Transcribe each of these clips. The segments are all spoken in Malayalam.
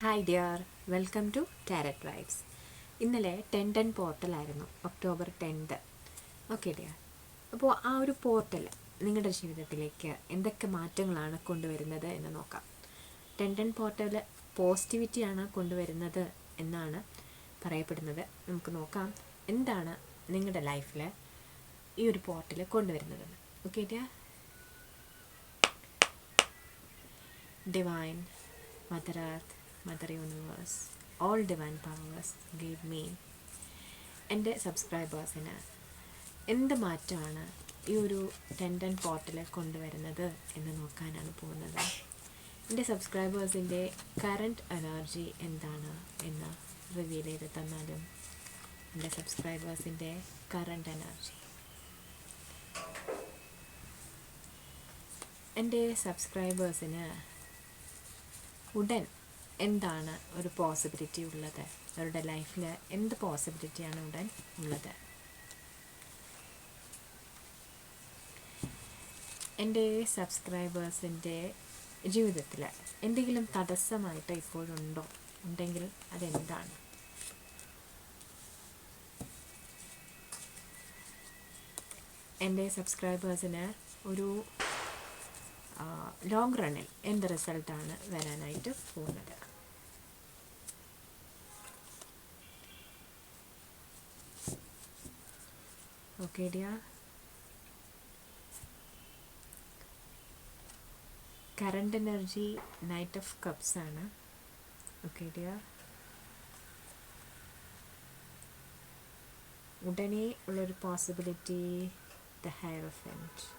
Hi dear, welcome to tarot vibes. ഇന്നലെ 10/10 പോർട്ടലായിരുന്നു, ഒക്ടോബർ 10. ഓക്കെ ഡിയർ, അപ്പോൾ ആ ഒരു പോർട്ടൽ നിങ്ങളുടെ ജീവിതത്തിലേക്ക് എന്തൊക്കെ മാറ്റങ്ങളാണ് കൊണ്ടുവരുന്നത് എന്ന് നോക്കാം. 10/10 പോർട്ടൽ പോസിറ്റിവിറ്റിയാണ് കൊണ്ടുവരുന്നത് എന്നാണ് പറയപ്പെടുന്നത്. നമുക്ക് നോക്കാം എന്താണ് നിങ്ങളുടെ ലൈഫിൽ ഈ ഒരു പോർട്ടൽ കൊണ്ടുവരുന്നതെന്ന്. Okay dear, divine mother earth, mother universe, all divine powers guide me. എൻ്റെ സബ്സ്ക്രൈബേഴ്സിന് എന്ത് മാറ്റമാണ് ഈ ഒരു 10/10 പോർട്ടൽ കൊണ്ടുവരുന്നത് എന്ന് നോക്കാനാണ് പോകുന്നത്. എൻ്റെ സബ്സ്ക്രൈബേഴ്സിൻ്റെ കറൻറ്റ് എനർജി എന്താണ് എന്ന് റിവീൽ ചെയ്ത് തന്നാലും. എൻ്റെ സബ്സ്ക്രൈബേഴ്സിൻ്റെ കറൻറ്റ് എനർജി, എൻ്റെ സബ്സ്ക്രൈബേഴ്സിന് ഉടൻ എന്താണ് ഒരു പോസിബിലിറ്റി ഉള്ളത്, അവരുടെ ലൈഫിൽ എന്ത് പോസിബിലിറ്റിയാണ് ഉടൻ ഉള്ളത്. എൻ്റെ സബ്സ്ക്രൈബേഴ്സിൻ്റെ ജീവിതത്തിൽ എന്തെങ്കിലും തടസ്സമായിട്ട് ഇപ്പോഴുണ്ടോ, ഉണ്ടെങ്കിൽ അതെന്താണ്? എൻ്റെ സബ്സ്ക്രൈബേഴ്സിന് ഒരു ലോങ് റണ്ണിൽ എന്ത് റിസൾട്ടാണ് വരാനായിട്ട് പോകുന്നത്? Okay dear, current energy knight of cups ആണ്. ഓക്കെ ഡിയർ, ഉടനെ ഉള്ളൊരു പോസിബിലിറ്റി ദ ഹയറോഫന്റ്.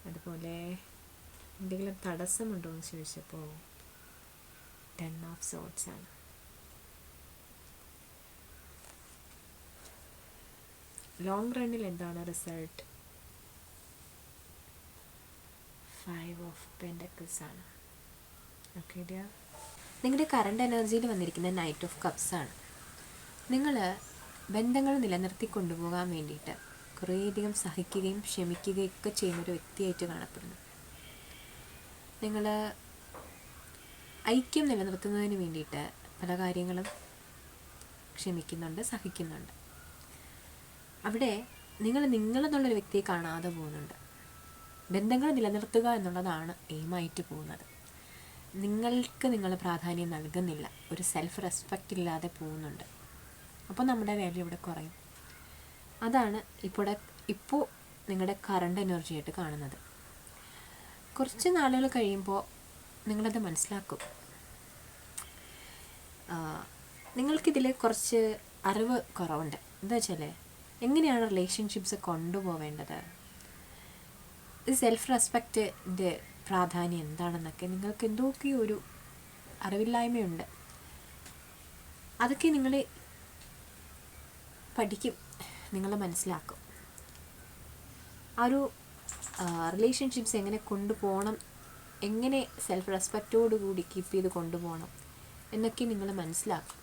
അതുപോലെ എന്തെങ്കിലും തടസ്സമുണ്ടോ എന്ന് ചോദിച്ചപ്പോൾ 10 ഓഫ് സോർട്സ് ആണ്. ലോങ് റണ്ണിൽ എന്താണ് റിസൾട്ട്? 5 ഓഫ് പെൻറ്റക്കിൾസ് ആണ്. ഓക്കെ ഡിയർ, നിങ്ങളുടെ കറണ്ട് എനർജിയിൽ വന്നിരിക്കുന്ന നൈറ്റ് ഓഫ് കപ്സ് ആണ്. നിങ്ങൾ ബന്ധങ്ങൾ നിലനിർത്തി കൊണ്ടുപോകാൻ വേണ്ടിയിട്ട് കുറേയധികം സഹിക്കുകയും ക്ഷമിക്കുകയും ഒക്കെ ചെയ്യുന്നൊരു വ്യക്തിയായിട്ട് കാണപ്പെടുന്നു. നിങ്ങൾ ഐക്യം നിലനിർത്തുന്നതിന് വേണ്ടിയിട്ട് പല കാര്യങ്ങളും ക്ഷമിക്കുന്നുണ്ട്, സഹിക്കുന്നുണ്ട്. അവിടെ നിങ്ങളെന്നുള്ളൊരു വ്യക്തിയെ കാണാതെ പോകുന്നുണ്ട്. ബന്ധങ്ങൾ നിലനിർത്തുക എന്നുള്ളതാണ് എയിമായിട്ട് പോകുന്നത്. നിങ്ങൾക്ക് നിങ്ങൾ പ്രാധാന്യം നൽകുന്നില്ല, ഒരു സെൽഫ് റെസ്പെക്റ്റ് ഇല്ലാതെ പോകുന്നുണ്ട്. അപ്പോൾ നമ്മുടെ വാല്യൂ ഇവിടെ കുറയും. അതാണ് ഇപ്പോൾ നിങ്ങളുടെ കറണ്ട് എനർജി ആയിട്ട് കാണുന്നത്. കുറച്ച് നാളുകൾ കഴിയുമ്പോൾ നിങ്ങളത് മനസ്സിലാക്കും. നിങ്ങൾക്കിതിൽ കുറച്ച് അറിവ് കുറവുണ്ട്. എന്താ വെച്ചാൽ എങ്ങനെയാണ് റിലേഷൻഷിപ്സ് കൊണ്ടുപോവേണ്ടത്, സെൽഫ് റെസ്പെക്റ്റിൻ്റെ പ്രാധാന്യം എന്താണെന്നൊക്കെ നിങ്ങൾക്ക് എന്തൊക്കെയോ ഒരു അറിവില്ലായ്മയുണ്ട്. അതൊക്കെ നിങ്ങൾ പഠിക്കും, നിങ്ങൾ മനസ്സിലാക്കും. ആ ഒരു റിലേഷൻഷിപ്സ് എങ്ങനെ കൊണ്ടുപോകണം, എങ്ങനെ സെൽഫ് റെസ്പെക്റ്റോടുകൂടി കീപ്പ് ചെയ്ത് കൊണ്ടുപോകണം എന്നൊക്കെ നിങ്ങൾ മനസ്സിലാക്കും.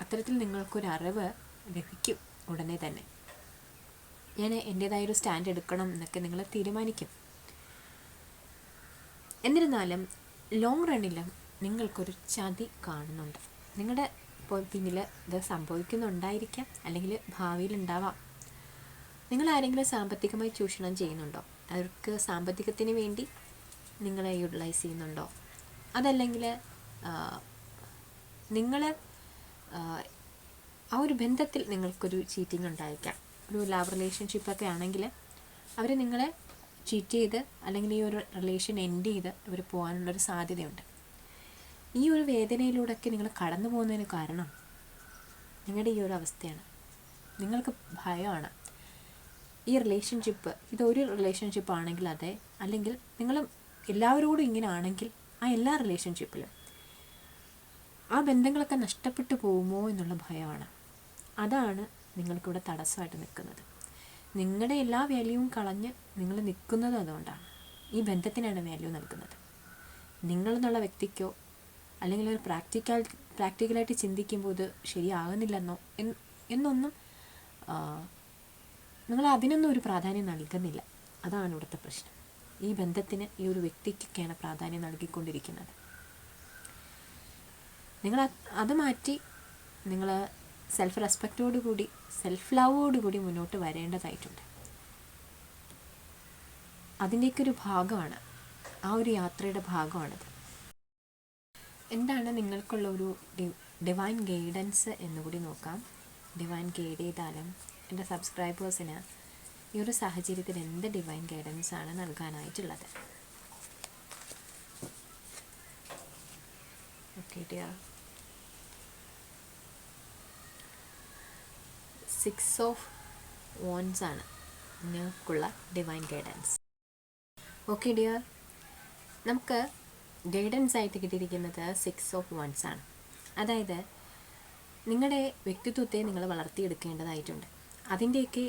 അത്തരത്തിൽ നിങ്ങൾക്കൊരറിവ് ലഭിക്കും ഉടനെ തന്നെ. ഞാൻ എൻ്റേതായൊരു സ്റ്റാൻഡ് എടുക്കണം എന്നൊക്കെ നിങ്ങൾ തീരുമാനിക്കും. എന്നിരുന്നാലും ലോങ് റണ്ണിലും നിങ്ങൾക്കൊരു ചതി കാണുന്നുണ്ട്. നിങ്ങളുടെ പിന്നിൽ ഇത് സംഭവിക്കുന്നുണ്ടായിരിക്കാം, അല്ലെങ്കിൽ ഭാവിയിൽ ഉണ്ടാവാം. നിങ്ങൾ ആരെങ്കിലും സാമ്പത്തികമായി ചൂഷണം ചെയ്യുന്നുണ്ടോ? അവർക്ക് സാമ്പത്തികത്തിന് വേണ്ടി നിങ്ങളെ യൂട്ടിലൈസ് ചെയ്യുന്നുണ്ടോ? അതല്ലെങ്കിൽ നിങ്ങൾ ആ ഒരു ബന്ധത്തിൽ നിങ്ങൾക്കൊരു ചീറ്റിംഗ് ഉണ്ടായിരിക്കാം. ഒരു ലവ് റിലേഷൻഷിപ്പൊക്കെ ആണെങ്കിൽ അവർ നിങ്ങളെ ചീറ്റ് ചെയ്ത് അല്ലെങ്കിൽ ഈ ഒരു റിലേഷൻ എൻഡ് ചെയ്ത് അവർ പോകാനുള്ളൊരു സാധ്യതയുണ്ട്. ഈ ഒരു വേദനയിലൂടെയൊക്കെ നിങ്ങൾ കടന്നു പോകുന്നതിന് കാരണം നിങ്ങളുടെ ഈ ഒരു അവസ്ഥയാണ്. നിങ്ങൾക്ക് ഭയമാണ്. ഈ റിലേഷൻഷിപ്പ് ഇതൊരു റിലേഷൻഷിപ്പ് ആണെങ്കിൽ അതെ, അല്ലെങ്കിൽ നിങ്ങൾ എല്ലാവരോടും ഇങ്ങനെ ആണെങ്കിൽ ആ എല്ലാ റിലേഷൻഷിപ്പിലും ആ ബന്ധങ്ങളൊക്കെ നഷ്ടപ്പെട്ടു പോകുമോ എന്നുള്ള ഭയമാണ്. അതാണ് നിങ്ങൾക്കിവിടെ തടസ്സമായിട്ട് നിൽക്കുന്നത്. നിങ്ങളുടെ എല്ലാ വാല്യൂവും കളഞ്ഞ് നിങ്ങൾ നിൽക്കുന്നത് അതുകൊണ്ടാണ്. ഈ ബന്ധത്തിനാണ് വാല്യൂ നൽകുന്നത്. നിങ്ങളെന്നുള്ള വ്യക്തിക്കോ അല്ലെങ്കിൽ ഒരു പ്രാക്ടിക്കലായിട്ട് ചിന്തിക്കുമ്പോൾ ഇത് ശരിയാകുന്നില്ലെന്നോ എന്നൊന്നും നിങ്ങൾ അതിനൊന്നും ഒരു പ്രാധാന്യം നൽകുന്നില്ല. അതാണ് ഇവിടുത്തെ പ്രശ്നം. ഈ ബന്ധത്തിന്, ഈ ഒരു വ്യക്തിക്കൊക്കെയാണ് പ്രാധാന്യം നൽകിക്കൊണ്ടിരിക്കുന്നത്. നിങ്ങൾ അത് മാറ്റി നിങ്ങൾ സെൽഫ് റെസ്പെക്റ്റോടുകൂടി, സെൽഫ് ലവോടുകൂടി മുന്നോട്ട് വരേണ്ടതായിട്ടുണ്ട്. അതിൻ്റെയൊക്കെ ഭാഗമാണ്, ആ ഒരു യാത്രയുടെ ഭാഗമാണിത്. എന്താണ് നിങ്ങൾക്കുള്ള ഒരു ഡിവൈൻ ഗൈഡൻസ് എന്നുകൂടി നോക്കാം. ഡിവൈൻ ഗൈഡ് ചെയ്താലും എൻ്റെ സബ്സ്ക്രൈബേഴ്സിന് ഈ ഒരു സാഹചര്യത്തിൽ എന്ത് ഡിവൈൻ ഗൈഡൻസ് ആണ് നൽകാനായിട്ടുള്ളത്? ഓക്കെ ഡിയർ, 6 ഓഫ് വാൻഡ്സ് ആണ് നിങ്ങൾക്കുള്ള ഡിവൈൻ ഗൈഡൻസ്. ഓക്കെ ഡിയർ, നമുക്ക് ഗൈഡൻസ് ആയിട്ട് കിട്ടിയിരിക്കുന്നത് 6 ഓഫ് വാൻഡ്സ് ആണ്. അതായത് നിങ്ങളുടെ വ്യക്തിത്വത്തെ നിങ്ങൾ വളർത്തിയെടുക്കേണ്ടതായിട്ടുണ്ട്. അതിൻ്റെയൊക്കെ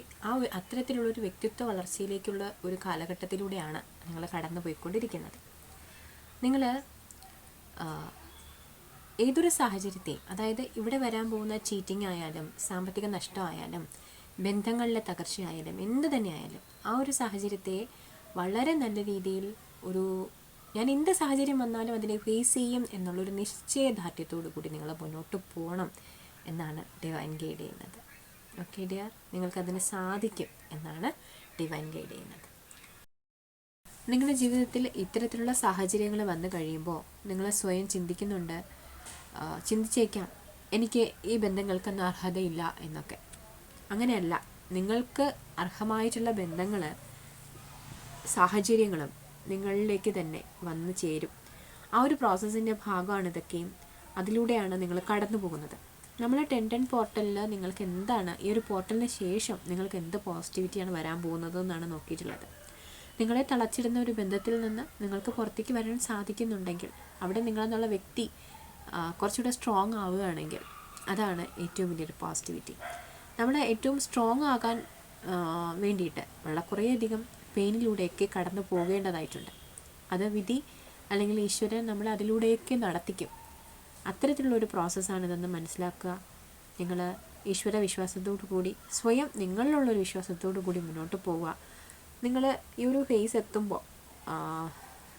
അത്തരത്തിലുള്ളൊരു വ്യക്തിത്വ വളർച്ചയിലേക്കുള്ള ഒരു കാലഘട്ടത്തിലൂടെയാണ് നിങ്ങൾ കടന്നു പോയിക്കൊണ്ടിരിക്കുന്നത്. നിങ്ങൾ ഏതൊരു സാഹചര്യത്തെ, അതായത് ഇവിടെ വരാൻ പോകുന്ന ചീറ്റിംഗ് ആയാലും, സാമ്പത്തിക നഷ്ടമായാലും, ബന്ധങ്ങളിലെ തകർച്ചയായാലും, എന്ത് തന്നെയായാലും ആ ഒരു സാഹചര്യത്തെ വളരെ നല്ല രീതിയിൽ ഞാൻ എന്ത് സാഹചര്യം വന്നാലും അതിനെ ഫേസ് ചെയ്യും എന്നുള്ളൊരു നിശ്ചയദാർഢ്യത്തോടു കൂടി നിങ്ങൾ മുന്നോട്ട് പോകണം എന്നാണ് ഡിവൈൻ ഗൈഡ് ചെയ്യുന്നത്. ഓക്കെ ഡിയർ, നിങ്ങൾക്കതിന് സാധിക്കും എന്നാണ് ഡിവൈൻ ഗൈഡ് ചെയ്യുന്നത്. നിങ്ങളുടെ ജീവിതത്തിൽ ഇത്തരത്തിലുള്ള സാഹചര്യങ്ങൾ വന്നു കഴിയുമ്പോൾ നിങ്ങൾ സ്വയം ചിന്തിച്ചേക്കാം, എനിക്ക് ഈ ബന്ധങ്ങൾക്കൊന്നും അർഹതയില്ല എന്നൊക്കെ. അങ്ങനെയല്ല, നിങ്ങൾക്ക് അർഹമായിട്ടുള്ള ബന്ധങ്ങൾ, സാഹചര്യങ്ങളും നിങ്ങളിലേക്ക് തന്നെ വന്നു ചേരും. ആ ഒരു പ്രോസസ്സിൻ്റെ ഭാഗമാണ് ഇതൊക്കെയും. അതിലൂടെയാണ് നിങ്ങൾ കടന്നു പോകുന്നത്. നമ്മൾ 10 പോർട്ടലിൽ നിങ്ങൾക്ക് എന്താണ്, ഈ ഒരു പോർട്ടലിന് ശേഷം നിങ്ങൾക്ക് എന്ത് പോസിറ്റിവിറ്റിയാണ് വരാൻ പോകുന്നത് എന്നാണ് നോക്കിയിട്ടുള്ളത്. നിങ്ങളെ തളച്ചിടുന്ന ഒരു ബന്ധത്തിൽ നിന്ന് നിങ്ങൾക്ക് പുറത്തേക്ക് വരാൻ സാധിക്കുന്നുണ്ടെങ്കിൽ, അവിടെ നിങ്ങളെന്നുള്ള വ്യക്തി കുറച്ചുകൂടെ സ്ട്രോങ് ആവുകയാണെങ്കിൽ, അതാണ് ഏറ്റവും വലിയൊരു പോസിറ്റിവിറ്റി. നമ്മൾ ഏറ്റവും സ്ട്രോങ് ആകാൻ വേണ്ടിയിട്ട് കുറേയധികം പെയിനിലൂടെയൊക്കെ കടന്നു പോകേണ്ടതായിട്ടുണ്ട്. അത് വിധി അല്ലെങ്കിൽ ഈശ്വരൻ നമ്മളെ അതിലൂടെയൊക്കെ നടത്തിക്കും. അത്തരത്തിലുള്ളൊരു പ്രോസസ്സാണിതെന്ന് മനസ്സിലാക്കുക. നിങ്ങൾ ഈശ്വര വിശ്വാസത്തോടു കൂടി, സ്വയം നിങ്ങളിലുള്ളൊരു വിശ്വാസത്തോടു കൂടി മുന്നോട്ട് പോവുക. നിങ്ങൾ ഈ ഒരു ഫേസ് എത്തുമ്പോൾ,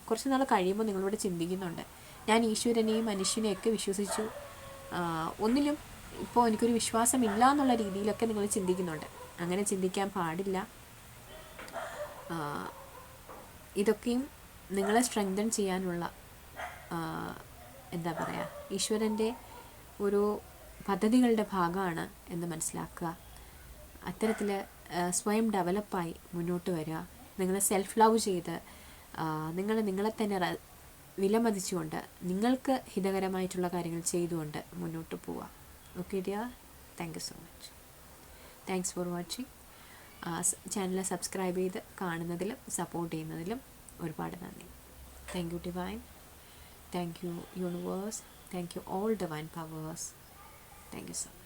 കുറച്ച് നാൾ കഴിയുമ്പോൾ നിങ്ങളിവിടെ ചിന്തിക്കുന്നുണ്ട്, ഞാൻ ഈശ്വരനെയും മനുഷ്യനെയൊക്കെ വിശ്വസിച്ചു, ഒന്നിലും ഇപ്പോൾ എനിക്കൊരു വിശ്വാസമില്ല എന്നുള്ള രീതിയിലൊക്കെ നിങ്ങൾ ചിന്തിക്കുന്നുണ്ട്. അങ്ങനെ ചിന്തിക്കാൻ പാടില്ല. ഇതൊക്കെയും നിങ്ങളെ സ്ട്രെങ്തൻ ചെയ്യാനുള്ള ഈശ്വരൻ്റെ ഒരു പദ്ധതികളുടെ ഭാഗമാണ് എന്ന് മനസ്സിലാക്കുക. അത്തരത്തിൽ സ്വയം ഡെവലപ്പായി മുന്നോട്ട് വരിക. നിങ്ങൾ സെൽഫ് ലവ് ചെയ്ത് നിങ്ങളെ തന്നെ വിലമതിച്ചുകൊണ്ട്, നിങ്ങൾക്ക് ഹിതകരമായിട്ടുള്ള കാര്യങ്ങൾ ചെയ്തുകൊണ്ട് മുന്നോട്ട് പോവുക. Okay dear, thank you so much. Thanks for watching. Channel subscribe ചെയ്ത് കാണുന്നതിലും സപ്പോർട്ട് ചെയ്യുന്നതിലും ഒരുപാട് നന്ദി. Thank you divine, thank you universe, thank you all divine powers. Thank you so much.